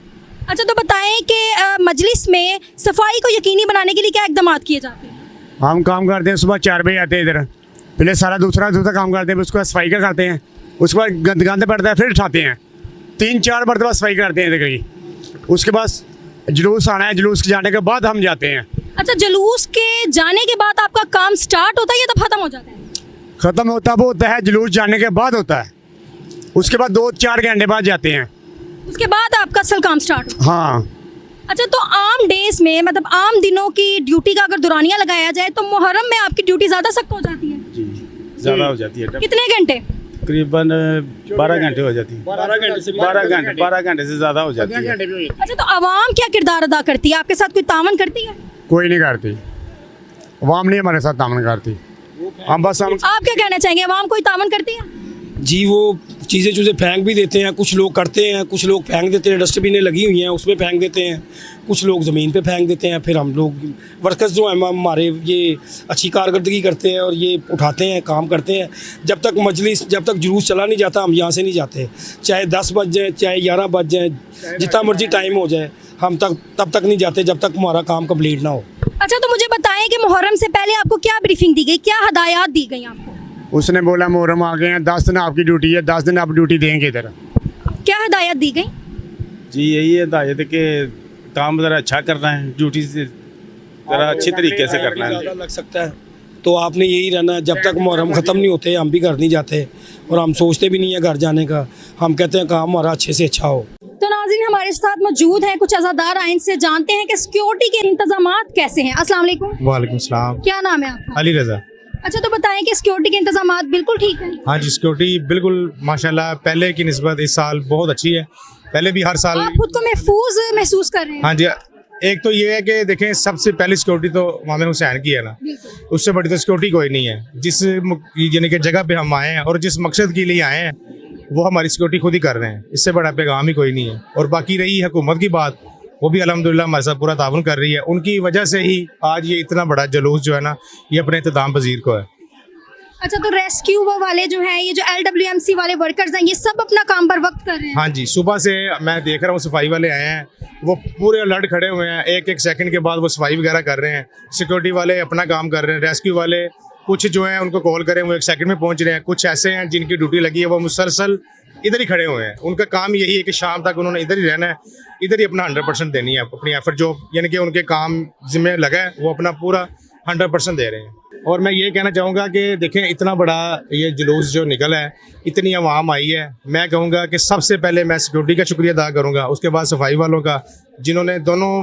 अच्छा, तो बताएं कि मजलिस में सफाई को यकीनी बनाने के लिए क्या इकदाम किए जाते हैं? हम काम करते हैं, सुबह 4 बजे आते हैं इधर, पहले सारा दूसरा काम करते हैं, उसके बाद सफाई का करते हैं, उसके बाद गंद पड़ता है फिर उठाते हैं, 3-4 मरतबा सफाई करते हैं इधर की। उसके बाद जुलूस आना है, जुलूस जाने के बाद हम जाते हैं। अच्छा, जुलूस के जाने के बाद आपका काम स्टार्ट होता है या तब खत्म हो जाता है? ख़त्म होता है जुलूस जाने के बाद होता है, उसके बाद 2-4 घंटे बाद जाते हैं। उसके बाद आपका असल काम स्टार्ट होता है? हाँ। अच्छा, तो आम डेज में मतलब आम दिनों की ड्यूटी का अगर दुरानिया लगाया जाए तो मुहर्रम में आपकी ड्यूटी ज़्यादा सख्त हो जाती है? जी ज़्यादा हो जाती है। कितने घंटे? तकरीबन 12 घंटे हो जाती है। 12 घंटे से ज़्यादा हो जाती है। अच्छा, तो आवाम क्या किरदार अदा करती है? आपके साथ कोई तामन करती है? कोई नहीं करती, अवाम नहीं हमारे साथ तामन करती। हम बस आप क्या कहना चाहेंगे, आवाम कोई तामन करती है? जी, वो चीज़ें फेंक भी देते हैं, कुछ लोग करते हैं, कुछ लोग फेंक देते हैं, डस्टबिनें लगी हुई हैं उसमें फेंक देते हैं, कुछ लोग ज़मीन पे फेंक देते हैं। फिर हम लोग वर्कर्स जो हैं हमारे ये अच्छी कारकर्दगी करते हैं और ये उठाते हैं, काम करते हैं। जब तक जुलूस चला नहीं जाता हम यहाँ से नहीं जाते, चाहे 10 बज जाए, चाहे 11 बज जाए, जितना मर्जी टाइम हो जाए, हम तब तक नहीं जाते जब तक हमारा काम कंप्लीट ना हो। अच्छा, तो मुझे बताएं कि मुहर्रम से पहले आपको क्या ब्रीफिंग दी गई, क्या हदायत दी गई आपको? उसने बोला मुहर्रम आ गए हैं, 10 दिन आपकी ड्यूटी है, 10 दिन आप ड्यूटी देंगे इधर। क्या हदायत दी गई? जी यही हिदायत है कि काम ज़रा अच्छा करना है, ड्यूटी से ज़रा अच्छे तरीके से करना है। लग सकता है तो आपने यही रहना है, जब तक मुहर्रम ख़त्म नहीं होते हम भी घर नहीं जाते और हम सोचते भी नहीं है घर जाने का। हम कहते हैं काम हमारा अच्छे से अच्छा हो। तो नाज़रीन, हमारे साथ मौजूद हैं कुछ अज़ादार, आइन से जानते हैं कि सिक्योरिटी के इंतजामात कैसे हैं। अस्सलाम वालेकुम। वालेकुम सलाम। क्या नाम है आपका? अली रज़ा। अच्छा, तो बताएं कि सिक्योरिटी के इंतजामात बिल्कुल ठीक है? हाँ जी, सिक्योरिटी बिल्कुल माशाल्लाह पहले की निस्बत इस साल बहुत अच्छी है। पहले भी हर साल आप खुद को महफूज महसूस कर रहे हैं? हाँ जी, एक तो ये है कि देखें सबसे पहली सिक्योरिटी तो इमाम हुसैन की है ना, उससे बड़ी तो सिक्योरिटी कोई नहीं है। जिस यानी कि जगह पे हम आए हैं और जिस मकसद के लिए आए हैं वो हमारी सिक्योरिटी खुद ही कर रहे हैं, इससे बड़ा पैगाम ही कोई नहीं है। और बाकी रही हुकूमत की बात, वो भी अल्हम्दुलिल्लाह हमारे साथ पूरा ताउन कर रही है। उनकी वजह से ही आज ये इतना बड़ा जुलूस जो है ना ये अपने इत्तिदाम पजीर को है। अच्छा, तो रेस्क्यू वाले जो हैं, ये जो LWMC वाले वर्कर्स हैं, ये सब अपना काम पर वक्त कर रहे हैं? हाँ जी, सुबह से मैं देख रहा हूँ सफाई वाले आए हैं, वो पूरे अलर्ट खड़े हुए हैं, एक सेकंड के बाद वो सफाई वगैरह कर रहे हैं। सिक्योरिटी वाले अपना काम कर रहे हैं, रेस्क्यू वाले कुछ जो हैं उनको कॉल करें वो 1 सेकंड में पहुँच रहे हैं। कुछ ऐसे हैं जिनकी ड्यूटी लगी है वो मुसलसल इधर ही खड़े हुए हैं। उनका काम यही है कि शाम तक उन्होंने इधर ही रहना है, इधर ही अपना 100% देनी है, अपनी एफर्ट जो यानी कि उनके काम जिम्मे लगा है वो अपना पूरा 100% दे रहे हैं। और मैं ये कहना चाहूँगा कि देखें इतना बड़ा ये जुलूस जो निकला है, इतनी आवाम आई है, मैं कहूँगा कि सबसे पहले मैं सिक्योरिटी का शुक्रिया अदा करूँगा, उसके बाद सफाई वालों का जिन्होंने दोनों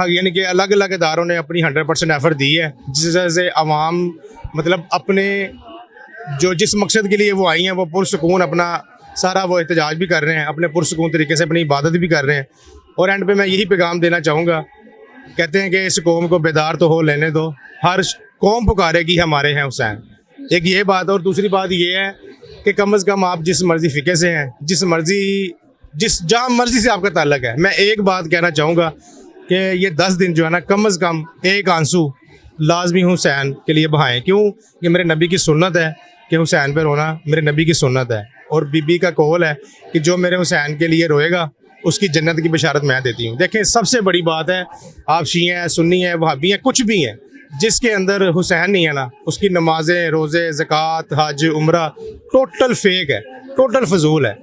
यानी कि अलग अलग इदारों ने अपनी 100% एफर्ट दी है, जिस वजह से आवाम मतलब अपने जो जिस मकसद के लिए वो आई हैं वो पुरसुकून अपना सारा वो एहतजाज भी कर रहे हैं, अपने पुरसुकून तरीके से अपनी इबादत भी कर रहे हैं। और एंड पे मैं यही पैगाम देना चाहूँगा, कहते हैं कि इस कौम को बेदार तो हो लेने दो, हर कौम पुकारेगी हमारे हैं हुसैन। एक ये बात, और दूसरी बात ये है कि कम से कम आप जिस मर्ज़ी फ़िके से हैं, जहाँ मर्ज़ी से आपका ताल्लुक़ है, मैं एक बात कहना चाहूँगा कि ये 10 दिन जो है ना कम से कम एक आंसू लाजमी हुसैन के लिए बहाएं। क्यों? ये मेरे नबी की सुन्नत है कि हुसैन पे रोना मेरे नबी की सुन्नत है, और बीबी का कौल है कि जो मेरे हुसैन के लिए रोएगा उसकी जन्नत की बशारत मैं देती हूँ। देखें सबसे बड़ी बात है, आप शिया हैं, सुन्नी हैं, वहाबी हैं, कुछ भी हैं, जिसके अंदर हुसैन नहीं है ना, उसकी नमाजें, रोज़े, ज़कात, हज, उम्रा टोटल फेक है, टोटल फजूल है।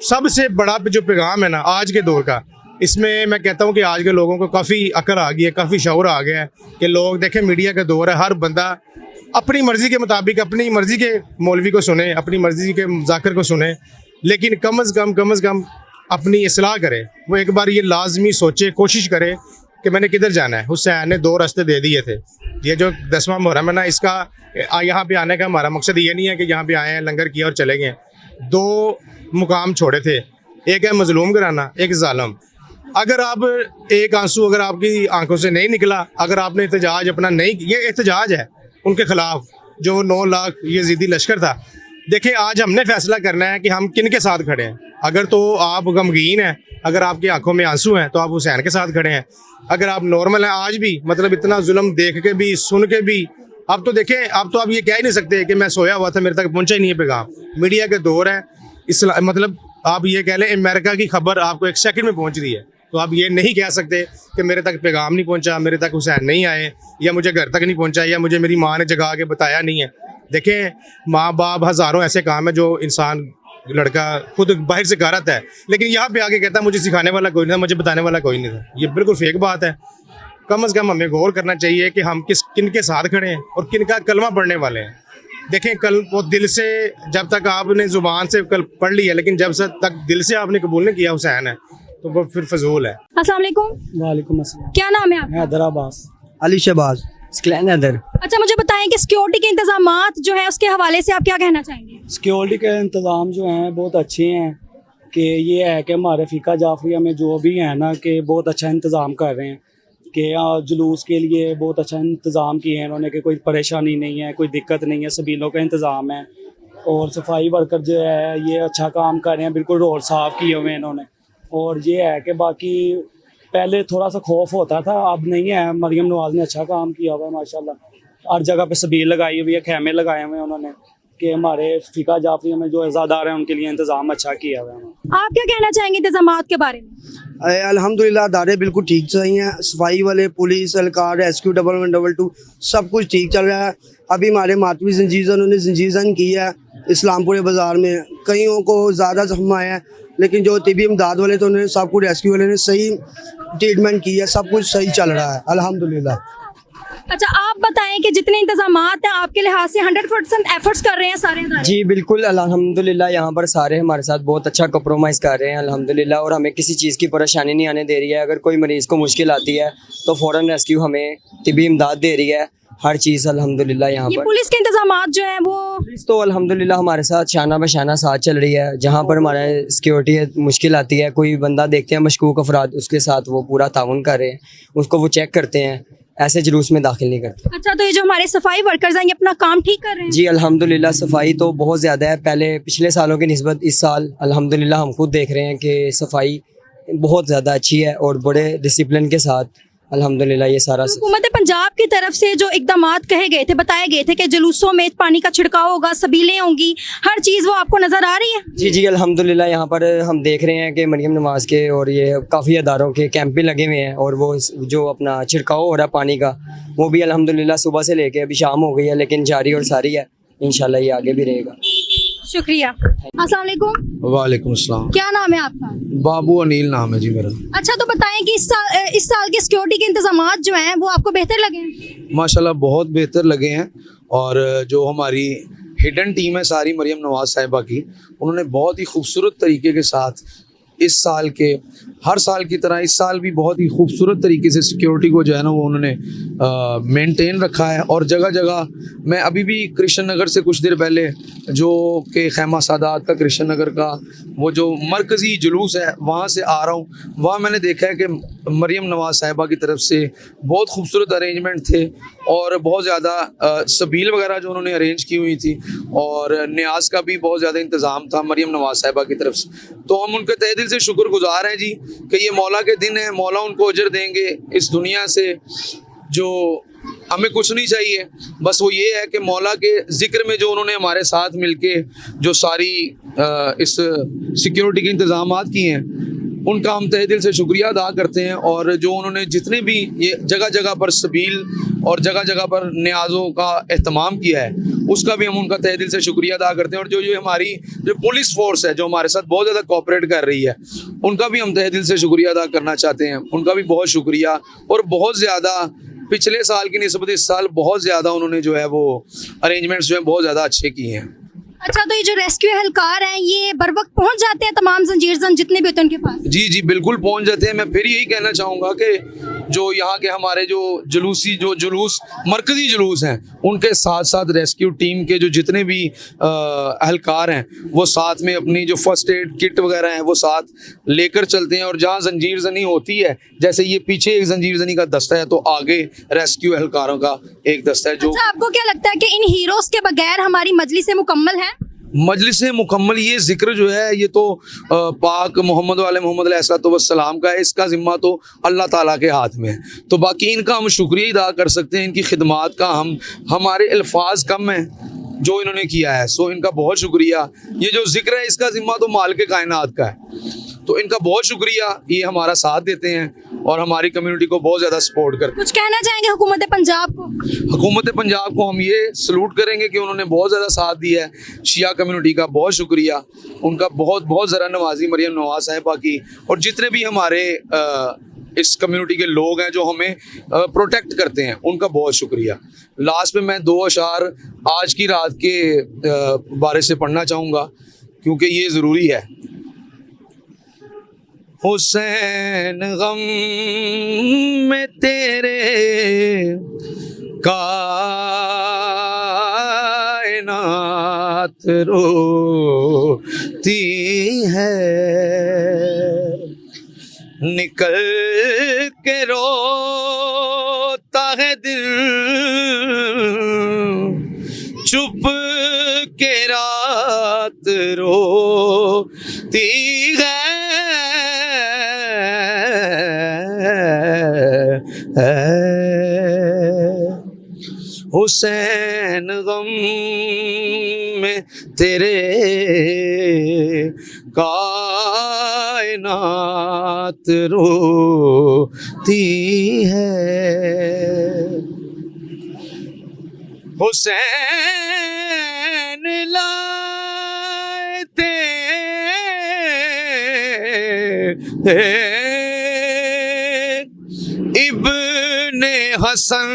सबसे बड़ा जो पैगाम है ना आज के दौर का, इसमें मैं कहता हूँ कि आज के लोगों को काफ़ी अकल आ गई है, काफ़ी शऊर आ गया है कि लोग देखें मीडिया का दौर है, हर बंदा अपनी मर्ज़ी के मुताबिक अपनी मर्ज़ी के मौलवी को सुने, अपनी मर्ज़ी के मुज़ाकिर को सुने, लेकिन कम से कम अपनी इस्लाह करे। वो एक बार ये लाजमी सोचे, कोशिश करे कि मैंने किधर जाना है। हुसैन ने 2 रास्ते दे दिए थे। ये जो 10वां मुहर्रम है ना, इसका यहाँ पे आने का हमारा मकसद ये नहीं है कि यहाँ पे आए हैं, लंगर किया और चले गए। 2 मुकाम छोड़े थे, एक है मजलूम कराना, एक जालिम। अगर आप एक आंसू अगर आपकी आंखों से नहीं निकला, अगर आपने एहतजाज अपना नहीं, ये एहतजाज है उनके खिलाफ जो 9 लाख यजीदी लश्कर था। देखिए आज हमने फैसला करना है कि हम किन के साथ खड़े हैं। अगर तो आप गमगीन हैं, अगर आपकी आंखों में आंसू हैं तो आप हुसैन के साथ खड़े हैं। अगर आप नॉर्मल हैं, आज भी मतलब इतना जुल्म देख के भी, सुन के भी, अब तो देखें, अब तो आप ये कह ही नहीं सकते कि मैं सोया हुआ था, मेरे तक पहुंचा ही नहीं है पैगाम। मीडिया के दौर है, मतलब आप ये कह लें अमेरिका की खबर आपको 1 सेकंड में पहुंच रही है। तो आप ये नहीं कह सकते कि मेरे तक पैगाम नहीं पहुंचा, मेरे तक हुसैन नहीं आए, या मुझे घर तक नहीं पहुंचा, या मुझे मेरी माँ ने जगा के बताया नहीं है। देखें, माँ बाप हज़ारों ऐसे काम है जो इंसान लड़का खुद बाहर से कर आता है, लेकिन यहाँ पे आके कहता है मुझे सिखाने वाला कोई नहीं था, मुझे बताने वाला कोई नहीं था। ये बिल्कुल फेक बात है। कम से कम हमें गौर करना चाहिए कि हम किन के साथ खड़े हैं और किन का कलमा पढ़ने वाले हैं। देखें, कल वो दिल से जब तक आपने ज़ुबान से कल पढ़ लिया, लेकिन जब तक दिल से आपने कबूल नहीं किया हुसैन है, तो वो फिर फजूल है। अस्सलाम वालेकुम। वालेकुम अस्सलाम। क्या नाम है आपका? हैदर अब्बास। अली शहबाज हैदर। अच्छा, मुझे बताएं कि सिक्योरिटी के इंतजामात जो है उसके हवाले से आप क्या कहना चाहेंगे? सिक्योरिटी के इंतज़ाम जो हैं बहुत अच्छे हैं, कि ये है कि हमारे फ़िका जाफरिया में जो भी है ना कि बहुत अच्छा इंतज़ाम कर रहे हैं, कि जुलूस के लिए बहुत अच्छा इंतज़ाम किए हैं इन्होंने, कि कोई परेशानी नहीं है, कोई दिक्कत नहीं है, सबीलों का इंतज़ाम है। और सफाई वर्कर जो है ये अच्छा काम कर रहे हैं, बिल्कुल रोड साफ़ किए हुए हैं इन्होंने। और ये है कि बाकी पहले थोड़ा सा खौफ होता था, अब नहीं है। मरियम नवाज़ ने अच्छा काम किया हुआ है माशाल्लाह। हर जगह पे सबील लगाई हुई है, खेमे लगाए हुए हैं उन्होंने, कि हमारे फ़िका जाफरिया में जो अज़ादार हैं उनके लिए इंतज़ाम अच्छा किया हुआ है। आप क्या कहना चाहेंगे इंतजामात के बारे में? अल्हम्दुलिल्लाह अदारे बिल्कुल ठीक सही हैं। सफाई वाले, पुलिस, एहलकार, रेस्क्यू 1112 सब कुछ ठीक चल रहा है। अभी हमारे मातवी जंजीर उन्होंने जंजीर की है इस्लामपुर बाज़ार में, कईयों को ज़्यादा जख्म आया है, लेकिन जो तिबी इमदाद वाले तो उन्होंने सब कुछ, रेस्क्यू वाले ने सही ट्रीटमेंट की है, सब कुछ सही चल रहा है अल्हम्दुलिल्लाह। अच्छा, आप बताएं कि जितने इंतजामात हैं आपके लिहाज से 100% एफर्ट्स कर रहे हैं सारे इदारे? जी बिल्कुल, अल्हम्दुलिल्लाह यहाँ पर सारे हमारे साथ बहुत अच्छा कम्प्रोमाइज़ कर रहे हैं अल्हम्दुलिल्लाह, और हमें किसी चीज़ की परेशानी नहीं आने दे रही है। अगर कोई मरीज़ को मुश्किल आती है तो फ़ौरन रेस्क्यू हमें तिबी इमदाद दे रही है, हर चीज़ अल्हम्दुलिल्लाह यहाँ ये पर। पुलिस के इंतजामात जो हैं वो? पुलिस तो अल्हम्दुलिल्लाह हमारे साथ शाना बशाना साथ चल रही है। जहाँ पर हमारा सिक्योरिटी मुश्किल आती है, कोई बंदा देखते हैं मशकूक अफराद, उसके साथ वो पूरा ताउन कर रहे हैं, उसको वो चेक करते हैं, ऐसे जुलूस में दाखिल नहीं करते। अच्छा, तो ये जो हमारे सफाई वर्कर्स हैं ये अपना काम ठीक कर रहे हैं? जी अल्हम्दुलिल्लाह, सफाई तो बहुत ज़्यादा है, पहले पिछले सालों की निस्बत इस साल अल्हम्दुलिल्लाह हम खुद देख रहे हैं कि सफाई बहुत ज़्यादा अच्छी है, और बड़े डिसिप्लिन के साथ अल्हम्दुलिल्लाह ये सारा। हुकूमत पंजाब की तरफ से जो इकदामात कहे गए थे, बताए गए थे कि जुलूसों में पानी का छिड़काव होगा, सबीलें होंगी, हर चीज़, वो आपको नज़र आ रही है? जी जी अल्हम्दुलिल्लाह, यहाँ पर हम देख रहे हैं कि मरियम नवाज़ के और ये काफ़ी अदारों के कैंप भी लगे हुए हैं, और वो जो अपना छिड़काव हो रहा है पानी का, वो भी अल्हम्दुलिल्लाह सुबह से लेके अभी शाम हो गई है, लेकिन जारी और सारी है, इंशाल्लाह ये आगे भी रहेगा। शुक्रिया। अस्सलाम वालेकुम। वालेकुम अस्सलाम। क्या नाम है आपका? बाबू अनिल नाम है जी मेरा। अच्छा, तो बताएं कि इस साल के सिक्योरिटी के इंतजामात जो हैं वो आपको बेहतर लगे हैं? माशाल्लाह बहुत बेहतर लगे हैं, और जो हमारी हिडन टीम है सारी मरियम नवाज़ साहिबा की, उन्होंने बहुत ही खूबसूरत तरीके के साथ इस साल के, हर साल की तरह इस साल भी बहुत ही खूबसूरत तरीके से सिक्योरिटी को जो है ना वो उन्होंने मेंटेन रखा है। और जगह जगह, मैं अभी भी कृष्ण नगर से कुछ देर पहले जो कि खैमा सादात का कृष्ण नगर का वो जो मरकज़ी जुलूस है वहाँ से आ रहा हूँ, वहाँ मैंने देखा है कि मरियम नवाज़ साहिबा की तरफ से बहुत खूबसूरत अरेंजमेंट थे, और बहुत ज़्यादा सबील वगैरह जो उन्होंने अरेंज की हुई थी, और न्याज का भी बहुत ज़्यादा इंतज़ाम था मरियम नवाज़ साहिबा की तरफ से। तो हम उनके तहे दिल से शुक्रगुजार हैं जी कि ये मौला के दिन है, मौला उनको अजर देंगे। इस दुनिया से जो हमें कुछ नहीं चाहिए, बस वो ये है कि मौला के ज़िक्र में जो उन्होंने हमारे साथ मिलके जो सारी इस सिक्योरिटी के इंतज़ामात किए हैं, उनका हम तहे दिल से शुक्रिया अदा करते हैं। और जो उन्होंने जितने भी ये जगह जगह पर सबील और जगह जगह पर न्याज़ों का एहतमाम किया है, उसका भी हम उनका तहे दिल से शुक्रिया अदा करते हैं। और जो हमारी जो पुलिस फोर्स है जो हमारे साथ बहुत ज़्यादा कोऑपरेट कर रही है, उनका भी हम तहे दिल से शुक्रिया अदा करना चाहते हैं, उनका भी बहुत शुक्रिया। और बहुत ज़्यादा पिछले साल की निस्बत इस साल बहुत ज़्यादा उन्होंने जो है वो अरेंजमेंट्स जो हैं बहुत ज़्यादा अच्छे किए हैं। अच्छा, तो ये जो रेस्क्यू एहलकार हैं ये बर वक्त पहुंच जाते हैं तमाम जंजीर जन जितने भी होते हैं उनके पास? जी जी बिल्कुल पहुंच जाते हैं। मैं फिर यही कहना चाहूँगा कि जो यहाँ के हमारे जो जुलूस मरकज़ी जुलूस हैं, उनके साथ साथ रेस्क्यू टीम के जो जितने भी एहलकार हैं वो साथ में अपनी जो फर्स्ट एड किट वगैरह हैं वो साथ लेकर चलते हैं। और जहाँ जंजीर जनी होती है, जैसे ये पीछे एक जंजीर जनी का दस्ता है, तो आगे रेस्क्यू एहलकारों का एक दस्ता है। जो अच्छा, आपको क्या लगता है कि इन हीरोज़ के बगैर हमारी मजलिस मुकम्मल है? मजलिस मुकम्मल ये जिक्र जो है ये तो पाक मोहम्मद वाले मोहम्मद अलैहिस्सलाम का है, इसका ज़िम्मा तो अल्लाह ताला के हाथ में है। तो बाकी इनका हम शुक्रिया अदा कर सकते हैं, इनकी खिदमात का हमारे अल्फाज कम हैं जो इन्होंने किया है, सो इनका बहुत शुक्रिया। ये जो जिक्र है इसका ज़िम्मा तो मालिक कायनात का है। तो इनका बहुत शुक्रिया, ये हमारा साथ देते हैं और हमारी कम्युनिटी को बहुत ज़्यादा सपोर्ट करते कुछ कहना चाहेंगे हुकूमत पंजाब को? हैं। हुकूमत पंजाब को हम ये सलूट करेंगे कि उन्होंने बहुत ज़्यादा साथ दिया है। शिया कम्युनिटी का बहुत शुक्रिया, उनका बहुत ज़रा नवाजी मरियम नवाज साहिबा की, और जितने भी हमारे इस कम्युनिटी के लोग हैं जो हमें प्रोटेक्ट करते हैं, उनका बहुत शुक्रिया। लास्ट में मैं 2 अशार आज की रात के बारे से पढ़ना चाहूँगा क्योंकि ये ज़रूरी है। हुसैन गम में तेरे कायनात रोती है, निकल के रोता है दिल, चुप के रात रोती है। हुसैन गम में तेरे कायनात रोती है। हुसैन लाए थे इब्ने हसन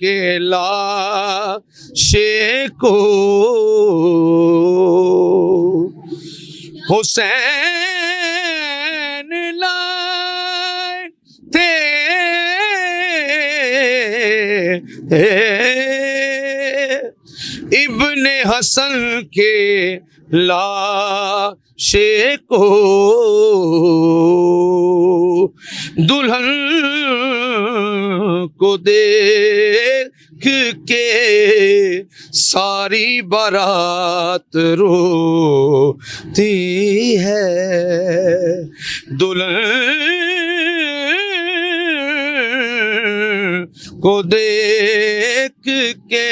के लाशे को, हुसैन लाए थे इब्ने हसन के लाशे को, दुल्हन को देख के सारी बारात रोती है, दुल्हन को देख के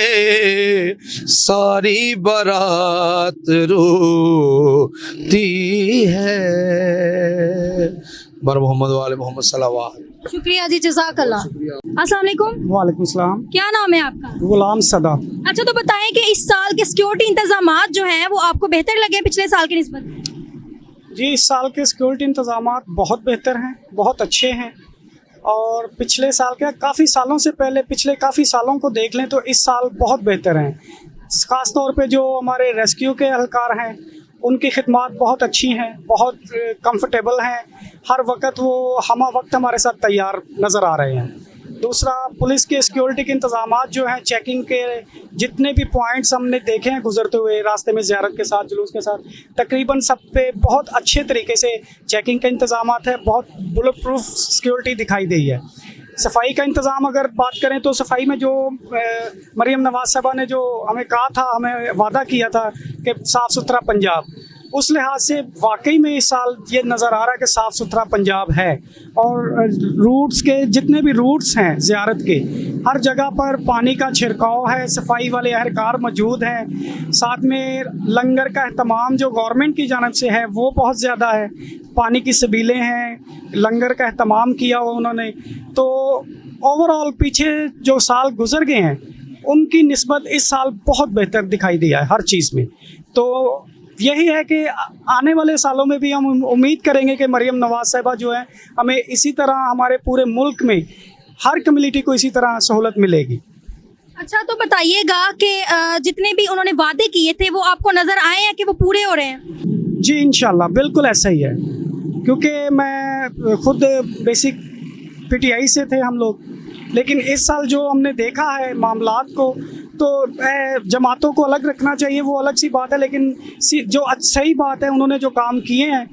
सारी बारात रोती है। बर मोहम्मद वाले मोहम्मद सल्लल्लाहु। शुक्रिया जी, जज़ाकल्लाह। अस्सलाम वालेकुम। वालेकुम सलाम। क्या नाम है आपका? गुलाम सदा। अच्छा, तो बताएं कि इस साल के सिक्योरिटी इंतजामात जो हैं वो आपको बेहतर लगे पिछले साल की निस्बत? जी, इस साल के सिक्योरिटी इंतजामात बहुत बेहतर हैं, बहुत अच्छे हैं, और पिछले साल के काफ़ी सालों से पहले पिछले काफ़ी सालों को देख लें तो इस साल बहुत बेहतर हैं। ख़ास तौर पे जो हमारे रेस्क्यू के एहलकार हैं उनकी खिदमत बहुत अच्छी हैं, बहुत कंफर्टेबल हैं, हर वक्त वो हमा वक्त हमारे साथ तैयार नज़र आ रहे हैं। दूसरा, पुलिस के सिक्योरिटी के इंतजामात जो हैं, चेकिंग के जितने भी पॉइंट्स हमने देखे हैं गुजरते हुए रास्ते में ज़ियारत के साथ, जुलूस के साथ, तकरीबन सब पे बहुत अच्छे तरीके से चेकिंग के इंतजामात है, बहुत बुलेट प्रूफ सिक्योरिटी दिखाई दी है। सफाई का इंतज़ाम अगर बात करें तो सफाई में जो मरियम नवाज साहबा ने जो हमें कहा था, हमें वादा किया था कि साफ़ सुथरा पंजाब, उस लिहाज से वाकई में इस साल ये नज़र आ रहा है कि साफ़ सुथरा पंजाब है। और रूट्स के जितने भी रूट्स हैं ज़ियारत के, हर जगह पर पानी का छिड़काव है, सफाई वाले एहलकार मौजूद हैं, साथ में लंगर का अहतमाम जो गवर्नमेंट की जानब से है वो बहुत ज़्यादा है, पानी की सबीलें हैं, लंगर का अहतमाम किया हुआ उन्होंने। तो ओवरऑल पीछे जो साल गुजर गए हैं उनकी निस्बत इस साल बहुत बेहतर दिखाई दिया है हर चीज़ में। तो यही है कि आने वाले सालों में भी हम उम्मीद करेंगे कि मरियम नवाज साहिबा जो है हमें इसी तरह हमारे पूरे मुल्क में हर कम्युनिटी को इसी तरह सहूलत मिलेगी। अच्छा, तो बताइएगा कि जितने भी उन्होंने वादे किए थे वो आपको नज़र आए हैं कि वो पूरे हो रहे हैं? जी इंशाल्लाह बिल्कुल ऐसा ही है, क्योंकि मैं खुद बेसिक पीटीआई से थे हम लोग, लेकिन इस साल जो हमने देखा है मामलात को, तो जमातों को अलग रखना चाहिए, वो अलग सी बात है, लेकिन जो सही बात है उन्होंने जो काम किए हैं,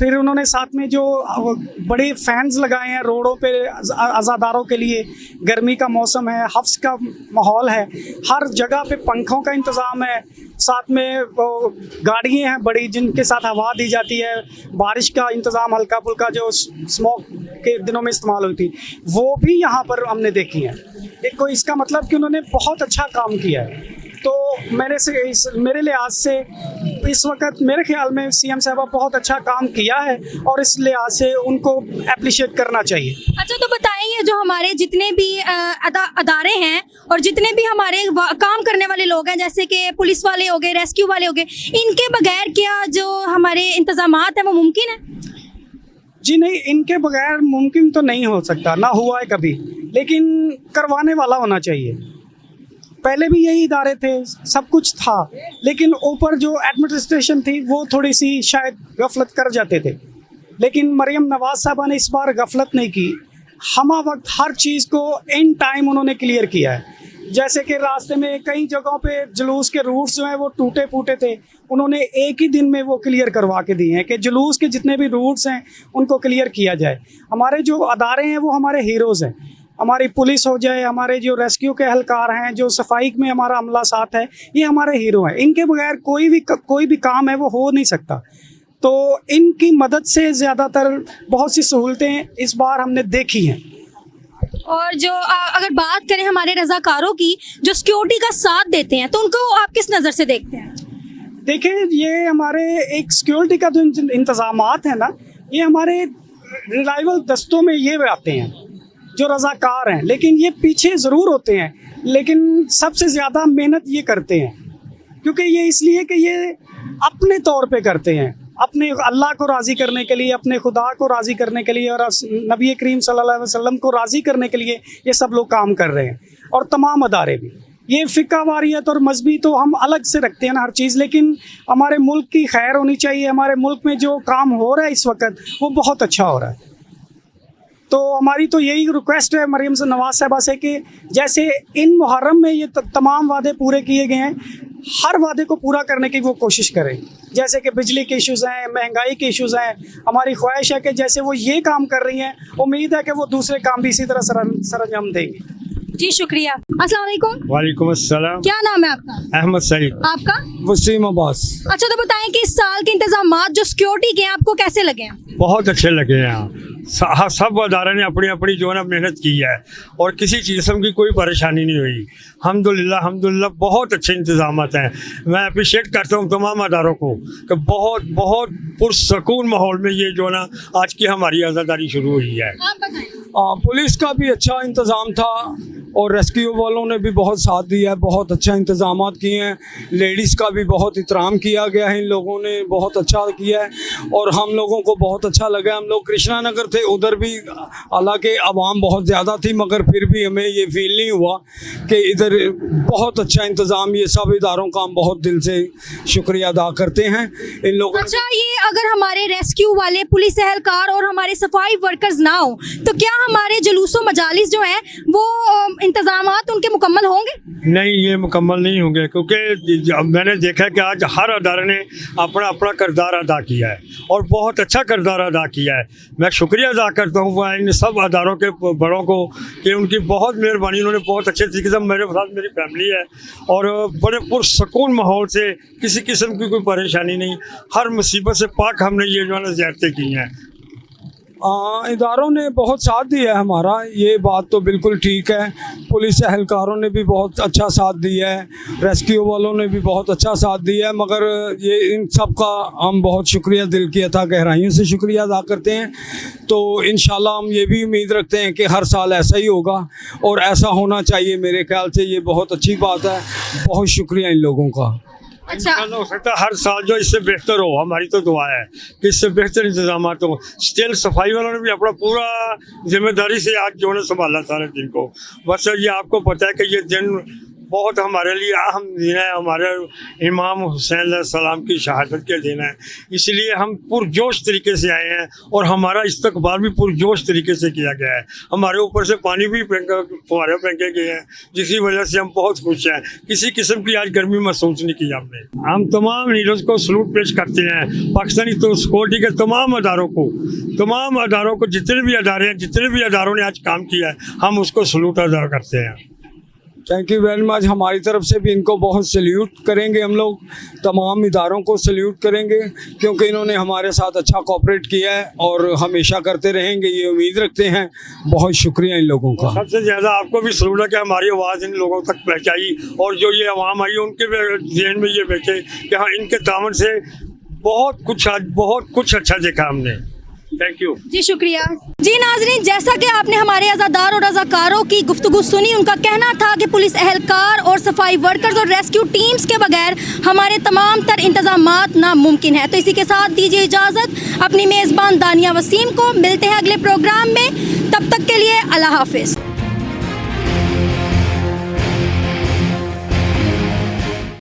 फिर उन्होंने साथ में जो बड़े फैंस लगाए हैं रोडों पे अज़ादारों के लिए, गर्मी का मौसम है, हफ्स का माहौल है, हर जगह पे पंखों का इंतज़ाम है, साथ में गाड़ियाँ हैं बड़ी जिनके साथ हवा दी जाती है, बारिश का इंतज़ाम हल्का फुल्का जो स्मोक के दिनों में इस्तेमाल होती वो भी यहाँ पर हमने देखी है। देखो, इसका मतलब कि उन्होंने बहुत अच्छा काम किया है। तो मेरे लिहाज से इस वक्त मेरे ख्याल में सीएम साहबा बहुत अच्छा काम किया है और इस लिहाज से उनको अप्रिशिएट करना चाहिए। अच्छा, तो बताइए जो हमारे जितने भी अदारे हैं और जितने भी हमारे काम करने वाले लोग हैं, जैसे कि पुलिस वाले हो गए, रेस्क्यू वाले हो गए, इनके बगैर क्या जो हमारे इंतजामात हैं वो मुमकिन है? जी नहीं, इनके बगैर मुमकिन तो नहीं हो सकता, ना हुआ है कभी, लेकिन करवाने वाला होना चाहिए। पहले भी यही इदारे थे, सब कुछ था, लेकिन ऊपर जो एडमिनिस्ट्रेशन थी वो थोड़ी सी शायद गफलत कर जाते थे, लेकिन मरियम नवाज साहबा ने इस बार गफलत नहीं की। हमा वक्त हर चीज़ को इन टाइम उन्होंने क्लियर किया है। जैसे कि रास्ते में कई जगहों पे जुलूस के रूट्स जो हैं वो टूटे फूटे थे, उन्होंने एक ही दिन में वो क्लियर करवा के दिए हैं कि जुलूस के जितने भी रूट्स हैं उनको क्लियर किया जाए। हमारे जो अदारे हैं वो हमारे हीरोज़ हैं, हमारी पुलिस हो जाए, हमारे जो रेस्क्यू के एहलकार हैं, जो सफाई में हमारा अमला साथ है, ये हमारे हीरो हैं। इनके बगैर कोई भी काम है वो हो नहीं सकता। तो इनकी मदद से ज़्यादातर बहुत सी सहूलतें इस बार हमने देखी हैं। और जो अगर बात करें हमारे रजाकारों की जो सिक्योरिटी का साथ देते हैं, तो उनको आप किस नज़र से देखते हैं? देखिए, ये हमारे एक सिक्योरिटी का जो इंतज़ामात है ना, ये हमारे रिलायबल दस्तों में ये आते हैं जो रज़ाकार हैं, लेकिन ये पीछे ज़रूर होते हैं, लेकिन सबसे ज़्यादा मेहनत ये करते हैं, क्योंकि ये इसलिए कि ये अपने तौर पे करते हैं, अपने अल्लाह को राज़ी करने के लिए, अपने खुदा को राज़ी करने के लिए और नबी करीम सल्लल्लाहु अलैहि वसल्लम को राज़ी करने के लिए ये सब लोग काम कर रहे हैं। और तमाम अदारे भी, ये फ़िक़्ह वारियत और मजहबी तो हम अलग से रखते हैं ना हर चीज़, लेकिन हमारे मुल्क की खैर होनी चाहिए। हमारे मुल्क में जो काम हो रहा है इस वक्त वो बहुत अच्छा हो रहा है। तो हमारी तो यही रिक्वेस्ट है मरियम से नवाज साहबा से कि जैसे इन मुहर्रम में ये तमाम वादे पूरे किए गए हैं, हर वादे को पूरा करने की वो कोशिश करें। जैसे कि बिजली के इश्यूज़ हैं, महंगाई के इश्यूज़ हैं, हमारी ख्वाहिश है कि जैसे वो ये काम कर रही हैं, उम्मीद है कि वो दूसरे काम भी इसी तरह सरअंजाम देंगी। जी शुक्रिया। अस्सलाम वालेकुम। वालेकुम अस्सलाम। क्या नाम है आपका? अहमद सईद। आपका? वसीम अब्बास। अच्छा, तो बताएं कि इस साल के इंतजामात जो सिक्योरिटी के हैं आपको कैसे लगे हैं? बहुत अच्छे लगे हैं। सब अदारे ने अपनी अपनी जो है ना मेहनत की है और किसी किस्म की कोई परेशानी नहीं हुई। हम्दुलिल्लाह बहुत अच्छे इंतजाम हैं। मैं अप्रिशिएट करता हूँ तमाम अदारों को कि बहुत बहुत पुरसकून माहौल में ये जो है ना आज की हमारी आज़ादारी शुरू हुई है। पुलिस का भी अच्छा इंतज़ाम था और रेस्क्यू वालों ने भी बहुत साथ दिया है, बहुत अच्छा इंतज़ाम किए हैं। लेडीज़ का भी बहुत एहतराम किया गया है, इन लोगों ने बहुत अच्छा किया है और हम लोगों को बहुत अच्छा लगा। हम लोग कृष्णा नगर थे, उधर भी हालांकि आवाम बहुत ज़्यादा थी, मगर फिर भी हमें ये फील नहीं हुआ कि इधर बहुत अच्छा इंतज़ाम। ये सब इदारों का हम बहुत दिल से शुक्रिया अदा करते हैं इन लोगों। अच्छा, ये अगर हमारे रेस्क्यू वाले पुलिस एहलकार और हमारे सफाई वर्कर्स ना हो तो क्या हमारे जुलूसों मजालिस जो हैं वो इंतजामात उनके मुकम्मल होंगे? नहीं, ये मुकम्मल नहीं होंगे, क्योंकि मैंने देखा है कि आज हर अदारे ने अपना अपना किरदार अदा किया है और बहुत अच्छा किरदार अदा किया है। मैं शुक्रिया अदा करता हूँ इन सब अदारों के बड़ों को कि उनकी बहुत मेहरबानी, उन्होंने बहुत अच्छे तरीके से, मेरे साथ मेरी फैमिली है और बड़े पुरसकून माहौल से, किसी किस्म की कोई परेशानी नहीं, हर मुसीबत से पाक हमने ये जो है ना ज़ियारतें की हैं। इदारों ने बहुत साथ दिया है हमारा, ये बात तो बिल्कुल ठीक है। पुलिस एहलकारों ने भी बहुत अच्छा साथ दिया है, रेस्क्यू वालों ने भी बहुत अच्छा साथ दिया है, मगर ये इन सब का हम बहुत शुक्रिया, दिल की अता गहराइयों से शुक्रिया अदा करते हैं। तो इंशाल्लाह हम ये भी उम्मीद रखते हैं कि हर साल ऐसा ही होगा और ऐसा होना चाहिए। मेरे ख्याल से ये बहुत अच्छी बात है। बहुत शुक्रिया इन लोगों का। अच्छा, हो सकता है हर साल जो इससे बेहतर हो, हमारी तो दुआ है कि इससे बेहतर इंतजाम हो। स्टिल सफाई वालों ने भी अपना पूरा जिम्मेदारी से आज जो है संभाला सारे दिन को। बस ये आपको पता है कि ये दिन बहुत हमारे लिए अहम दिन है, हमारे इमाम हुसैन सलाम की शहादत के दिन है, इसलिए हम पुरजोश तरीके से आए हैं और हमारा इस्तकबाल भी पुरजोश तरीके से किया गया है। हमारे ऊपर से पानी भी फुहारे फेंके गए हैं, जिसकी वजह से हम बहुत खुश हैं। किसी किस्म की आज गर्मी महसूस नहीं की हमने। हम तमाम हीरोज़ को सलूट पेश करते हैं, पाकिस्तानी तो सिक्योरिटी के तमाम अदारों को जितने भी अदारे हैं, जितने भी अदारों ने आज काम किया है, हम उसको सलूट अदा करते हैं। Thank you very much. हमारी तरफ से भी इनको बहुत सल्यूट करेंगे, हम लोग तमाम इदारों को सल्यूट करेंगे क्योंकि इन्होंने हमारे साथ अच्छा कोऑपरेट किया है और हमेशा करते रहेंगे, ये उम्मीद रखते हैं। बहुत शुक्रिया इन लोगों का। सबसे ज़्यादा आपको भी सल्यूट है कि हमारी आवाज़ इन लोगों तक पहुँचाई और जो ये अवाम आई उनके जहन में ये बैठे कि हाँ इनके तावन से बहुत कुछ अच्छा देखा हमने। थैंक यू जी, शुक्रिया जी। नाजरीन, जैसा कि आपने हमारे अज़ादार और रज़ाकारों की गुफ्तगू सुनी, उनका कहना था कि पुलिस एहलकार और सफाई वर्कर्स और रेस्क्यू टीम्स के बगैर हमारे तमाम तर इंतजामात नामुमकिन है। तो इसी के साथ दीजिए इजाज़त अपनी मेज़बान दानिया वसीम को। मिलते हैं अगले प्रोग्राम में, तब तक के लिए अल्लाह हाफिज़।